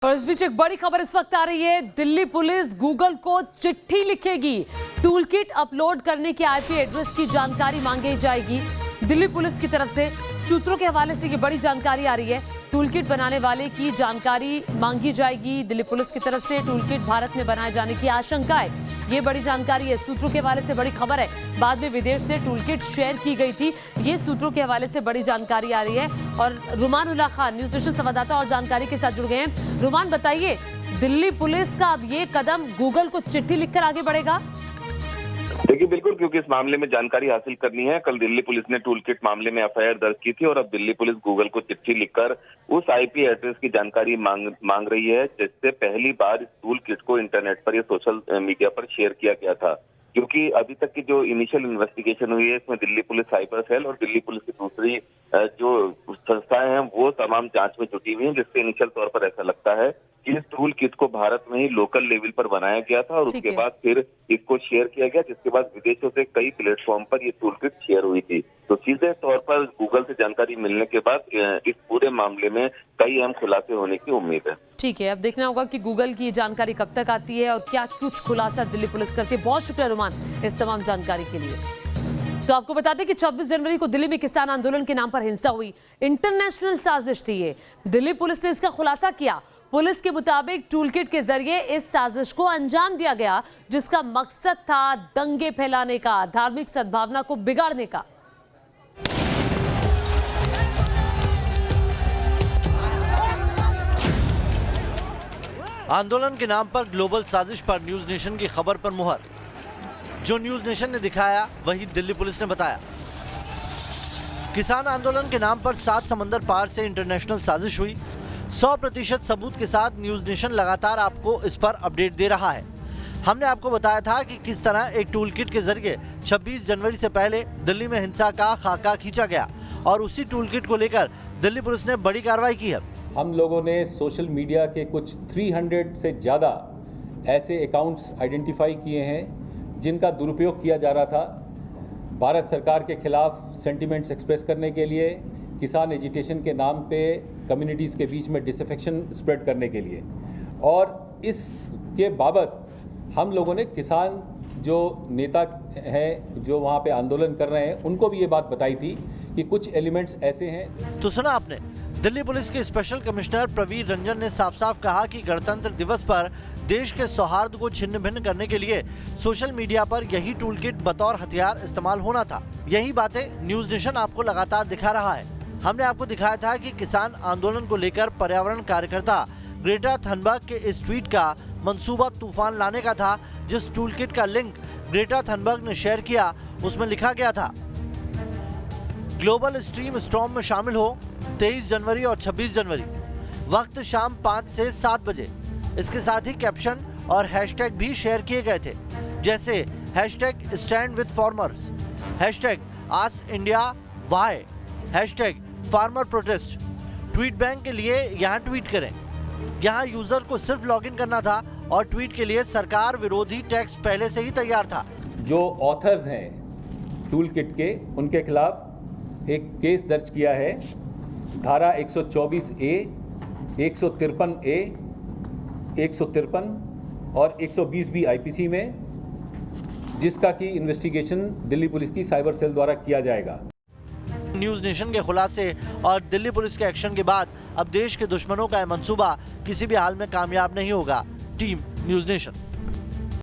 और इस बीच एक बड़ी खबर इस वक्त आ रही है। दिल्ली पुलिस गूगल को चिट्ठी लिखेगी। टूलकिट अपलोड करने के आईपी एड्रेस की जानकारी मांगी जाएगी। दिल्ली पुलिस की तरफ से सूत्रों के हवाले से ये बड़ी जानकारी आ रही है। टूलकिट बनाने वाले की जानकारी मांगी जाएगी। दिल्ली पुलिस की तरफ से टूलकिट भारत में बनाए जाने की आशंका है। ये बड़ी जानकारी है, सूत्रों के हवाले से बड़ी खबर है। बाद में विदेश से टूलकिट शेयर की गई थी। ये सूत्रों के हवाले से बड़ी जानकारी आ रही है। और रुमान उल्ला खान न्यूज नेशन संवाददाता और जानकारी के साथ जुड़ गए हैं। रुमान, बताइए, दिल्ली पुलिस का अब ये कदम गूगल को चिट्ठी लिखकर आगे बढ़ेगा? देखिए, बिल्कुल, क्योंकि इस मामले में जानकारी हासिल करनी है। कल दिल्ली पुलिस ने टूलकिट मामले में एफआईआर दर्ज की थी और अब दिल्ली पुलिस गूगल को चिट्ठी लिखकर उस आईपी एड्रेस की जानकारी मांग रही है, जिससे पहली बार इस टूलकिट को इंटरनेट पर या सोशल मीडिया पर शेयर किया गया था। क्योंकि अभी तक की जो इनिशियल इन्वेस्टिगेशन हुई है, इसमें दिल्ली पुलिस साइबर सेल और दिल्ली पुलिस की दूसरी जो संस्थाएं हैं वो तमाम जांच में जुटी हुई हैं, जिससे इनिशियल तौर पर ऐसा लगता है कि इस टूल किट को भारत में ही लोकल लेवल पर बनाया गया था और उसके बाद फिर इसको शेयर किया गया, जिसके बाद विदेशों से कई प्लेटफॉर्म पर ये टूल किट शेयर हुई थी। तो सीधे तौर पर गूगल से जानकारी मिलने के बाद इस पूरे मामले में कई अहम खुलासे होने की उम्मीद है। ठीक है, अब देखना होगा कि गूगल की जानकारी कब तक आती है और क्या कुछ खुलासा दिल्ली पुलिस करती है। बहुत शुक्रिया रुमान इस तमाम जानकारी के लिए। तो आपको बता दें कि 26 जनवरी को दिल्ली में किसान आंदोलन के नाम पर हिंसा हुई। इंटरनेशनल साजिश थी ये। दिल्ली पुलिस ने इसका खुलासा किया। पुलिस के मुताबिक टूलकिट के जरिए इस साजिश को अंजाम दिया गया, जिसका मकसद था दंगे फैलाने का, धार्मिक सद्भावना को बिगाड़ने का। आंदोलन के नाम पर ग्लोबल साजिश पर न्यूज नेशन की खबर पर मुहर। जो न्यूज नेशन ने दिखाया वही दिल्ली पुलिस ने बताया। किसान आंदोलन के नाम पर 7 समंदर पार से इंटरनेशनल साजिश हुई। 100% सबूत के साथ न्यूज नेशन लगातार आपको इस पर अपडेट दे रहा है। हमने आपको बताया था कि किस तरह एक टूलकिट के जरिए 26 जनवरी से पहले दिल्ली में हिंसा का खाका खींचा गया और उसी टूलकिट को लेकर दिल्ली पुलिस ने बड़ी कार्रवाई की है। हम लोगों ने सोशल मीडिया के कुछ 300 से ज़्यादा ऐसे अकाउंट्स आइडेंटिफाई किए हैं जिनका दुरुपयोग किया जा रहा था भारत सरकार के खिलाफ सेंटिमेंट्स एक्सप्रेस करने के लिए, किसान एजिटेशन के नाम पे कम्युनिटीज़ के बीच में डिसअफेक्शन स्प्रेड करने के लिए। और इसके बाबत हम लोगों ने किसान जो नेता हैं जो वहाँ पे आंदोलन कर रहे हैं उनको भी ये बात बताई थी कि कुछ एलिमेंट्स ऐसे हैं। तो सुना आपने, दिल्ली पुलिस के स्पेशल कमिश्नर प्रवीर रंजन ने साफ साफ कहा कि गणतंत्र दिवस पर देश के सौहार्द को छिन्न भिन्न करने के लिए सोशल मीडिया पर यही टूलकिट बतौर हथियार इस्तेमाल होना था। यही बातें न्यूज नेशन आपको लगातार दिखा रहा है। हमने आपको दिखाया था कि किसान आंदोलन को लेकर पर्यावरण कार्यकर्ता ग्रेटा थनबर्ग के इस ट्वीट का मंसूबा तूफान लाने का था। जिस टूलकिट का लिंक ग्रेटा थनबर्ग ने शेयर किया उसमें लिखा गया था, ग्लोबल स्ट्रीम स्टॉर्म में शामिल हो 23 जनवरी और 26 जनवरी, वक्त शाम 5 से 7 बजे। इसके साथ ही कैप्शन और हैशटैग भी शेयर किए गए थे, जैसे hashtag stand with farmers, hashtag ask India why, hashtag farmer protest. Tweet bank के लिए यहाँ ट्वीट करें। यहाँ यूजर को सिर्फ लॉगिन करना था और ट्वीट के लिए सरकार विरोधी टेक्स्ट पहले से ही तैयार था। जो ऑथर्स हैं टूलकिट के, उनके खिलाफ एक केस दर्ज किया है धारा 124A, 153A, 153 और 120B आईपीसी में, जिसका कि इन्वेस्टिगेशन दिल्ली पुलिस की साइबर सेल द्वारा किया जाएगा। न्यूज नेशन के खुलासे और दिल्ली पुलिस के एक्शन के बाद अब देश के दुश्मनों का यह मंसूबा किसी भी हाल में कामयाब नहीं होगा। Team news nation.